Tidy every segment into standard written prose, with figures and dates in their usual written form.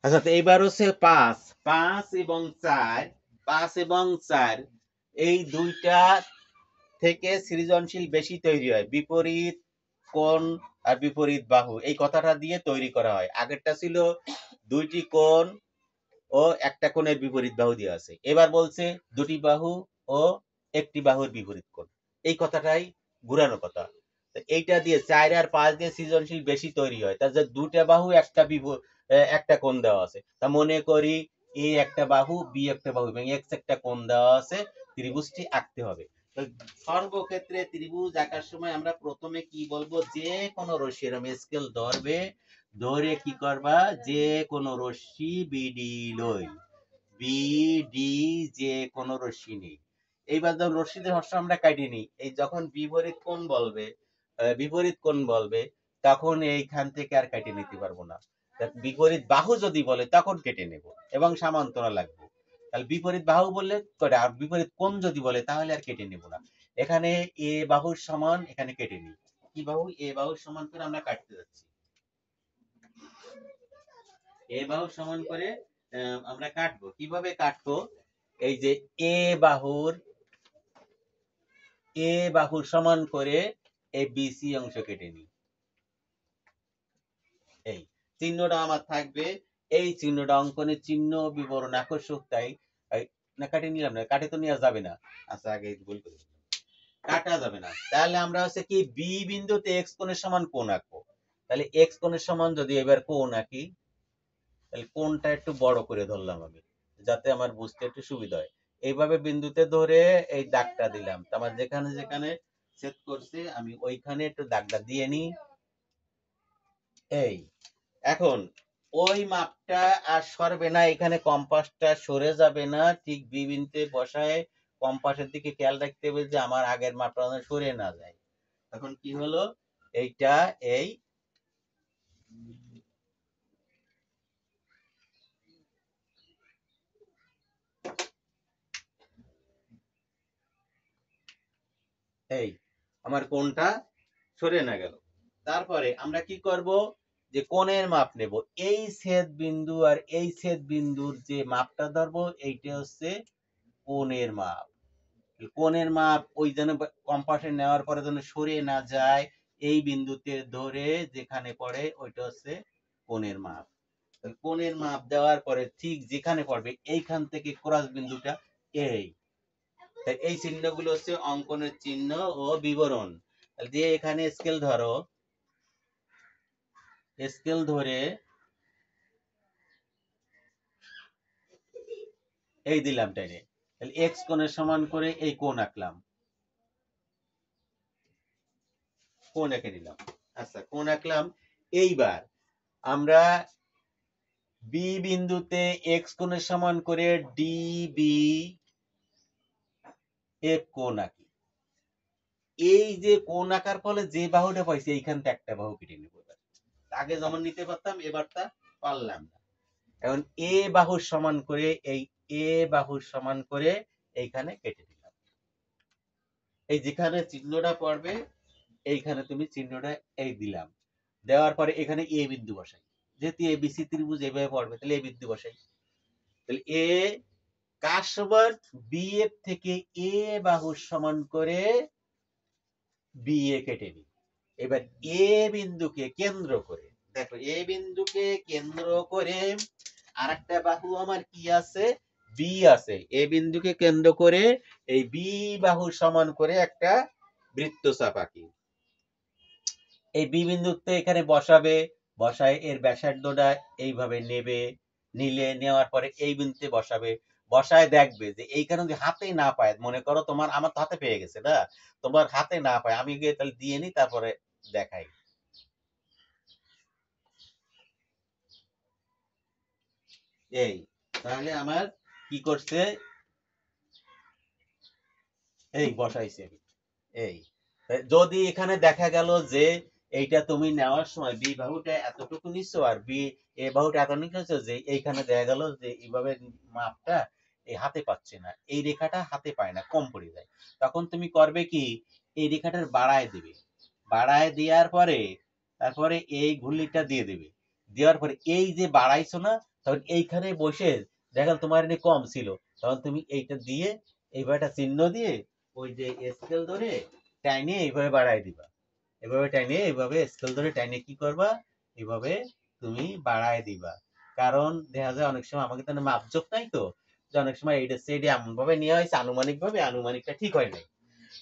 আচ্ছা, তো এইবার হচ্ছে 5 5 এবং 4, 5 এবং 4 এই দুইটা থেকে সৃজনশীল বেশি তৈরি হয়। বিপরীত কোণ আর বিপরীত বাহু এই কথাটা দিয়ে তৈরি করা হয়। আগেরটা ছিল দুইটি কোণ ও একটা কোণের বিপরীত বাহু দিয়ে আছে। এবার বলছে দুটি বাহু ও একটি বাহুর বিপরীত কোণ। এই কথাটাই ঘুরানো কথা। এইটা দিয়ে 4 আর 5 দিয়ে সৃজনশীল বেশি তৈরি হয়। তার যে দুটা বাহু একটা কোণ দেওয়া আছে। তা মনে করি এ একটা বাহু, বি একটা বাহু এবং এক্স একটা কোণ দেওয়া আছে। ত্রিভুজটি আঁকতে হবে। সর্বক্ষেত্রে ত্রিভুজ আঁকার সময় আমরা প্রথমে কি বলবো, যে কোনো রশ্মি এরকম স্কেল ধরবে, ধরে কি করবা, যে কোনো রশ্মি বিডি লই, বিডি যে কোনো রশ্মি নেই। এইবার যখন রশ্মিদের হর্ষ আমরা কাটি নিই, এই যখন বিপরীত কোণ বলবে তখন এইখান থেকে আর কেটে নিতে পারবো না। বিপরীত বাহু যদি বলে তখন কেটে নেব এবং সামান্তরাল লাগবে। তাহলে বিপরীত বাহু বললে করে, আর বিপরীত কোণ যদি বলে তাহলে আর কেটে নেব না। এখানে এ বাহুর সমান, এখানে কেটে নিই। কি বাহু? এ বাহুর সমান করে আমরা কাটতে যাচ্ছি। এ বাহুর সমান করে আমরা কাটবো। কিভাবে কাটবো? এই যে এ বাহুর সমান করে এই বিসি অংশ কেটে নিই। এই চিহ্নটা আমার থাকবে, এই চিহ্নটা অঙ্কনের চিহ্ন, বিবরণ আকর্ষক, তাই না কাটে নিলাম না, কাটে তো নেওয়া যাবে না। আচ্ছা, আগে ভুল করে কাটা যাবে না। তাহলে আমরা হচ্ছে কি বি বিন্দুতে এক্স কোণের সমান কোণ আঁকবো। তাহলে এক্স কোণের সমান যদি এবার কোণ আঁকি, তাহলে কোণটা একটু বড় করে ধরলাম আমি, যাতে আমার বুঝতে একটু সুবিধা হয়। এইভাবে বিন্দুতে ধরে এই দাগটা দিলাম। আমার যেখানে যেখানে ছেদ করছে আমি ওইখানে একটু দাগটা দিয়ে নিই। এই এখন ওই মাপটা আর সরবে না, এখানে কম্পাসটা সরে যাবে না। ঠিক বি বিন্দুতে বসায় কম্পাসের দিকে খেয়াল রাখতে হবে যে আমার আগের মাপটা যেন সরে না যায়। এখন কি হলো, এইটা এই এই আমার কোণটা সরে না গেল। তারপরে আমরা কি করব, যে কোণের মাপ নেব। এই ছেদ বিন্দু আর এই ছেদ বিন্দুর যে মাপটা ধরবো, এইটা হচ্ছে কোণের মাপ। কোণের মাপ ওই যেন কম্পাসে নেওয়ার পরে যেন সরে না যায়, এই বিন্দুতে ধরে যেখানে পড়ে ওইটা হচ্ছে কোণের মাপ। কোণের মাপ দেওয়ার পরে ঠিক যেখানে পড়বে এইখান থেকে ক্রস বিন্দুটা এই, তাই এই চিহ্নগুলো হচ্ছে অঙ্কনের চিহ্ন ও বিবরণ। দিয়ে এখানে স্কেল ধরো, স্কেল ধরে এই দিলাম টেনে। তাহলে এক্স কোণের সমান করে এই কোণ আঁকলাম, কোণ এঁকে নিলাম। আচ্ছা, কোণ আঁকলাম। এইবার আমরা বি বিন্দুতে এক্স কোণের সমান করে ডিবি এফ কোণ আঁকি। এই যে কোণ আঁকার ফলে যে বাহুটা পাইছি এইখান থেকে একটা বাহু কেটে নেব। আগে যেমন নিতে পারতাম, এবার তা পারলাম না। এখন এ বাহুর সমান করে এই এ বাহুর সমান করে এইখানে কেটে দিলাম। এই যেখানে চিহ্নটা পড়বে এইখানে তুমি চিহ্নটা এই দিলাম। দেওয়ার পরে এখানে এ বিন্দু বসাই। যেহেতু এ বিসি ত্রিভুজ এভাবে পড়বে, তাহলে এ বিন্দু বসাই। তাহলে এ কার সমান, বি এফ থেকে এ বাহুর সমান করে বি এ কেটে নিই। এবার এ বিন্দুকে কেন্দ্র করে, দেখো এ বিন্দুকে কেন্দ্র করে আরেকটা বাহু আমার কি আছে, বি আছে। এ বিন্দুকে কেন্দ্র করে এই বি বাহুর সমান করে একটা বৃত্তচাপ আঁকি। এই বি বিন্দুতে এখানে বসাবে, বসায় এর ব্যাসার্ধটা এইভাবে নেবে, নিলে নেওয়ার পরে এই বিন্দুতে বসাবে। বসায় দেখবে যে এইখানে যদি হাতে না পায়, মনে করো তোমার, আমার তো হাতে পেয়ে গেছে না, তোমার হাতে না পায়, আমি গিয়ে তাহলে দিয়ে নি, তারপরে দেখাই। এই তাহলে আমার কি করছে, এই বসাইছে এই। যদি এখানে দেখা গেল যে এইটা তুমি নেওয়ার সময় বি বাহুটা এতটুকু নিচ্ছ আর এ বাহুটা এত নিচ্ছ, যে এইখানে দেখা গেল যে এইভাবে মাপটা এই হাতে পাচ্ছে না, এই রেখাটা হাতে পায় না, কম পড়ে যায়। তখন তুমি করবে কি, এই রেখাটার বাড়ায় দিবে। বাড়ায় দেওয়ার পরে তারপরে এই ঘুলিটা দিয়ে দেবে। দেওয়ার পরে এই যে বাড়াইছো না, তখন এইখানে বসে দেখেন তোমার এনে কম ছিল, তখন তুমি এইটা দিয়ে এইভাবে একটা চিহ্ন দিয়ে ওই যে স্কেল ধরে টাইনে এইভাবে বাড়াই দিবা, এভাবে টাইনে এইভাবে স্কেল ধরে টাইনে কি করবা, এইভাবে তুমি বাড়ায় দিবা। কারণ দেখা যায় অনেক সময় আমাকে তো মাপজোক নাই তো, যে অনেক সময় এইটা সেটা এমন ভাবে নেওয়া হয়েছে আনুমানিক ভাবে, আনুমানিকটা ঠিক হয় নাই।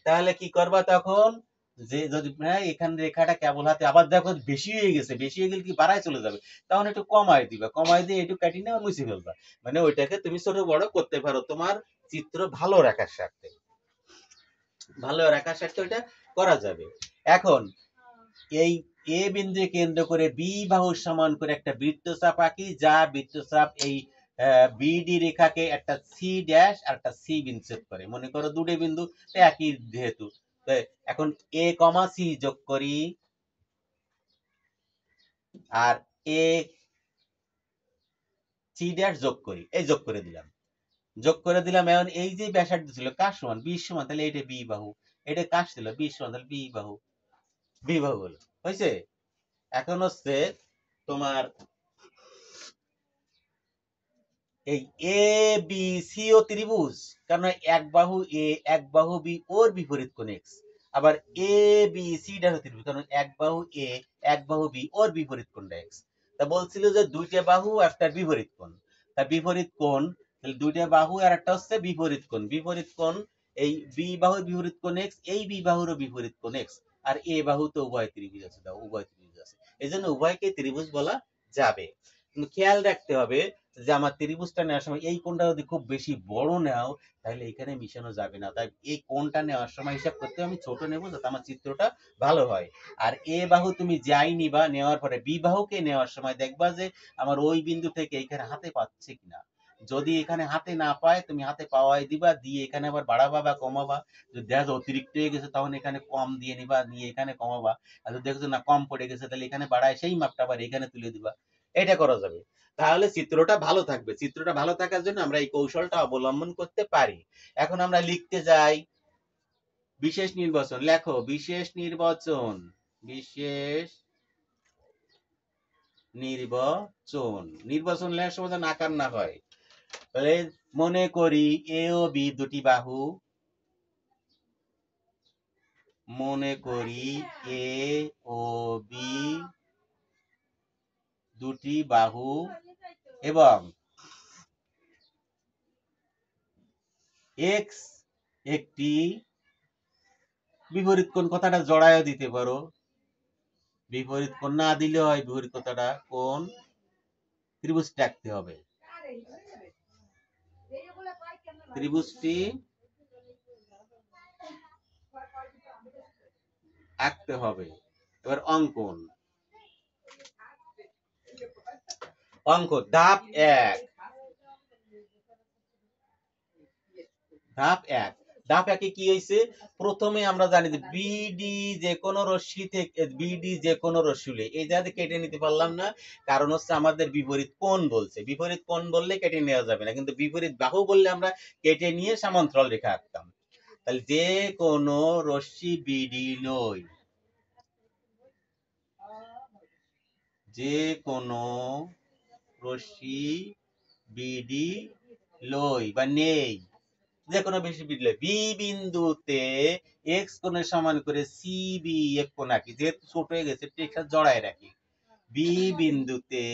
তাহলে কি করবা তখন, যে যদি হ্যাঁ এখানে রেখাটা কেবল হাতে, আবার দেখো বেশি হয়ে গেছে, বেশি হয়ে গেলে কি বাড়ায় চলে যাবে, তখন একটু কমায় দিবা, কমায় দিয়ে একটু কাটি নেওয়া মুছে ফেলবা। মানে ওইটাকে তুমি ছোট বড় করতে পারো তোমার চিত্র ভালো রাখার স্বার্থে, ভালো রাখার স্বার্থে ওইটা করা যাবে। এখন এই এ বিন্দু কেন্দ্র করে বি বাহুর সমান করে একটা বৃত্তচাপ আঁকি, যা বৃত্তচাপ এই বিডি রেখাকে একটা সি ড্যাশ আর একটা সি বিন্দু ছেদ করে। মনে করো দুটো বিন্দু একই যেহেতু, এখন এ কমা সি যোগ করি, আর এ সি ড্যাশ যোগ করি, এই যোগ করে দিলাম, যোগ করে দিলাম। এখন এই যে ব্যাসার্ধ ছিল কার সমান, 20 সমান, তাহলে এটা বি বাহু, এটা কার ছিল 20 সমান, তাহলে বি বাহু, বি বাহু হলো, হয়েছে। এখন হচ্ছে তোমার এই এ বি সি ও ত্রিভুজ, কারণ এক বাহু এ এক বাহু বি ওর বিপরীত কোণ এক্স, আবার এ বি সি ডা ত্রিভুজ, কারণ এক বাহু এ এক বাহু বি ওর বিপরীত কোণটা এক্স। তা বলছিল যে দুইটা বাহু একটা বিপরীত কোণ, তা বিপরীত কোণ তাহলে দুইটা বাহু আর একটা হচ্ছে বিপরীত কোণ, বিপরীত কোণ এই বি বাহুর বিপরীত কোণ এক্স, এই বি বাহুরও বিপরীত কোণ এক্স, আর এ বাহু তো উভয় ত্রিভুজ আছে, দাও উভয় ত্রিভুজ আছে, এই জন্য উভয়কে ত্রিভুজ বলা যাবে। কিন্তু খেয়াল রাখতে হবে যে আমার ত্রিভুজটা নেওয়ার সময় এই কোণটা যদি খুব বেশি বড় নাও তাহলে এখানে মিশানো যাবে না, তাই এই কোণটা নেওয়ার সময় হিসাব করতে আমি ছোট নেব যাতে আমার চিত্রটা ভালো হয়। আর এ বাহু তুমি যাই নিবা, নেওয়ার পরে বি বাহুকে নেওয়ার সময় দেখবা যে আমার ওই বিন্দু থেকে এখানে হাতে পাচ্ছে কিনা, যদি এখানে হাতে না পায় তুমি হাতে পাওয়াই দিবা, দিয়ে এখানে আবার বাড়াবা বা কমাবা, যদি দেখো অতিরিক্ত হয়ে গেছে তখন এখানে কম দিয়ে নিবা, নিয়ে এখানে কমাবা, আর যদি দেখছো না কম পড়ে গেছে তাহলে এখানে বাড়ায় সেই মাপটা আবার এখানে তুলে দিবা, এটা করা যাবে। তাহলে চিত্রটা ভালো থাকবে, চিত্রটা ভালো থাকার জন্য আমরা এই কৌশলটা অবলম্বন করতে পারি। এখন আমরা লিখতে যাই বিশেষ নির্বাচন, লেখো বিশেষ নির্বাচন, বিশেষ নির্বাচন, নির্বাচন লেখার সময় যেন আকার না হয়। তাহলে মনে করি এ ও বি দুটি বাহু, মনে করি এ ও বি দুটি বাহু এবং এক্স একটি বিপরীত কোণ, কথাটা জড়ায় দিতে পারো, বিপরীত কোণ না দিলে হয় বিপরীত কথাটা কোণ ত্রিভুজটা আঁকতে হবে, ত্রিভুজটি আঁকতে হবে। এবার অঙ্কন, অঙ্ক ধাপ 1, ধাপ 1, ধাপ 1 কি হয়েছে, প্রথমে আমরা জানি যে বিডি যে কোনো রশ্মি থেকে, বিডি যে কোনো রশ্মি, এই জায়গাতে কেটে নিতে পারলাম না, কারণ হচ্ছে আমাদের বিপরীত কোণ বলছে, বিপরীত কোণ বললে কেটে নেওয়া যাবে না, কিন্তু বিপরীত বাহু বললে আমরা কেটে নিয়ে সমান্তরাল রেখা আঁকতাম। তাহলে যে কোনো রশ্মি বিডি লই, যে কোনো রশ্মি বিডি লই বা নেই, যে কোনো বেশি বিডি বি বিন্দুতে এক্স কোণের সমান করে সি বি এফ কোণ আঁকি, যেহেতু ছোট হয়ে গেছে টেক্সটা জড়ায় রাখি, বি বিন্দুতে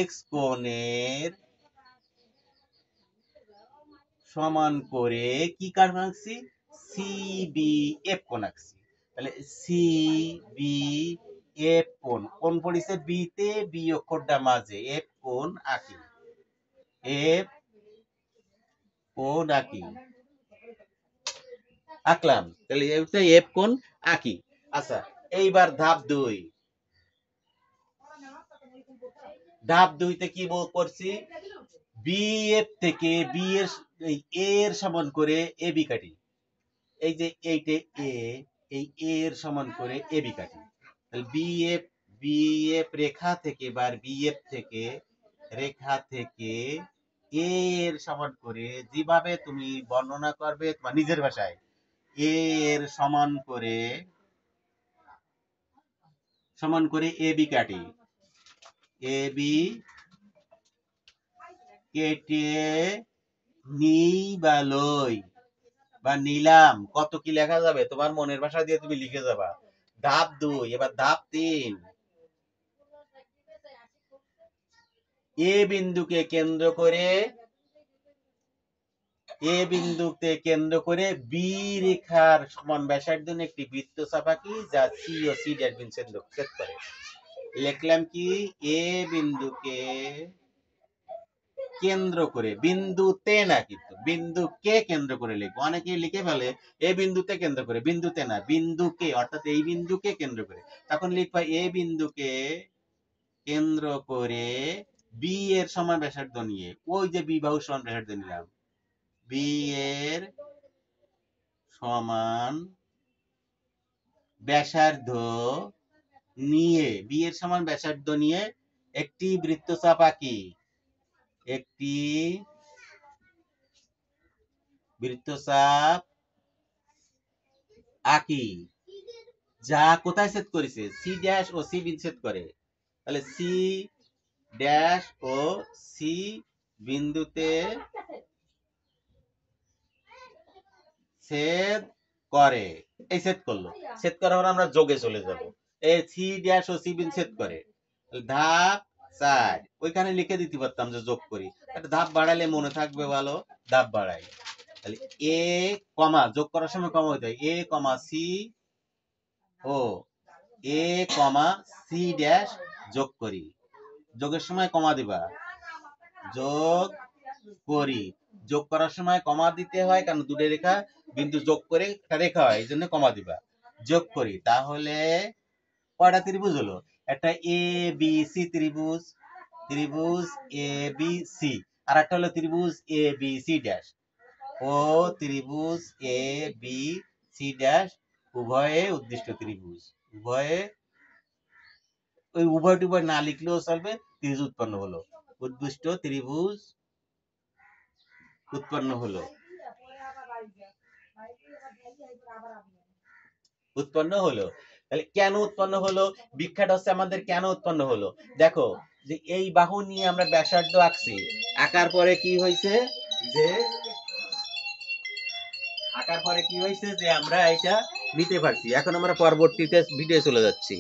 এক্স কোণের সমান করে কি কার্ভ আঁকছি, সি বি এফ কোণ আঁকছি। তাহলে সি বি এফ কোণ, কোণ পড়িছে বি তে, বি অক্ষরটা মাঝে, এফ কোণ আঁকি, এফ কোণ আঁকি, আঁকলাম, তাহলে এটা এফ কোণ আঁকি। আচ্ছা এইবার ধাপ 2, ধাপ 2 তে কি করছি, বি এফ থেকে বি এর এর সমান করে এ বি কাটি, এই যে এইটা এ, এই এ এর সমান করে এ বি কাটি, তাহলে বি এফ রেখা থেকে বা বি এফ থেকে, রেখা থেকে এ এর সমান করে, যেভাবে তুমি বর্ণনা করবে তোমার নিজের ভাষায়, এ এর সমান করে এ বি কাটি, এ বি কেটে নিই বা লই বা নিলাম, কত কি লেখা যাবে তোমার মনের ভাষা দিয়ে তুমি লিখে যাবা। ধাপ 2, এবার ধাপ 3। এ বিন্দুকে কেন্দ্র করে বি রেখার সমান ব্যাসার্ধ একটি বৃত্ত চাপাকি যা সি ও সি ড্যাশ বিন্দু ছেদ করে। লিখলাম কি, এ বিন্দুকে কেন্দ্র করে, বিন্দুতে না কিন্তু বিন্দুকে কেন্দ্র করে লিখবো। অনেকে লিখে ফেলে এ বিন্দুতে কেন্দ্র করে, বিন্দুতে না, বিন্দুকে, অর্থাৎ এই বিন্দুকে কেন্দ্র করে। তখন লিখবা এ বিন্দুকে কেন্দ্র করে বি এর সমান ব্যাসার্ধ নিয়ে, ওই যে বি বাহুর সমান ব্যাসার্ধ নিলাম, বি এর সমান ব্যাসার্ধ নিয়ে, বি এর সমান ব্যাসার্ধ নিয়ে একটি বৃত্তচাপ আঁকি, একটি বৃত্তচাপ আঁকি যা কোথায় ছেদ করেছে, সি ড্যাশ ও সি বিন্দু ছেদ করে। তাহলে সি ড্যাশ ও সি বিন্দুতে ছেদ করে। এই ছেদ করলো, ছেদ করার পর আমরা যোগে চলে যাব। এই সি ড্যাশ ও সি বিন্দু ছেদ করে। ধাপ 4, ওইখানে লিখে দিতে পারতাম যে যোগ করি, একটা ধাপ বাড়ালে মনে থাকবে ভালো, ধাপ বাড়াই। তাহলে এ কমা, যোগ করার সময় কমা হইতে হয়, এ কমা সি ও এ কমা সি ড্যাশ যোগ করি। যোগের সময় কমা দিবা, যোগ করি। যোগ করার সময় কমা দিতে হয়, কারণ দুটো রেখা বিন্দু যোগ করে একটা রেখা হয়, এই জন্য কমা দিবা। যোগ করি, তাহলে কয়টা ত্রিভুজ হলো, একটা এ বি সি ত্রিভুজ, ত্রিভুজ এ বি সি, আর একটা হলো ত্রিভুজ এ বি সি ড্যাশ, ও ত্রিভুজ এ বি সি ড্যাশ উভয়ে উদ্দিষ্ট ত্রিভুজ। উভয়ে, ওই উভয় টুভয় না লিখলেও চলবে, ত্রিভুজ উৎপন্ন হলো, উদ্দিষ্ট ত্রিভুজ উৎপন্ন হলো, উৎপন্ন হলো। তাহলে কেন উৎপন্ন হলো, বিখ্যাত হচ্ছে আমাদের কেন উৎপন্ন হলো। দেখো যে এই বাহু নিয়ে আমরা ব্যাসার্ধ আঁকছি, আঁকার পরে কি হয়েছে যে আমরা এটা নিতে পারছি। এখন আমরা পরবর্তীতে ভিডিও চলে যাচ্ছি।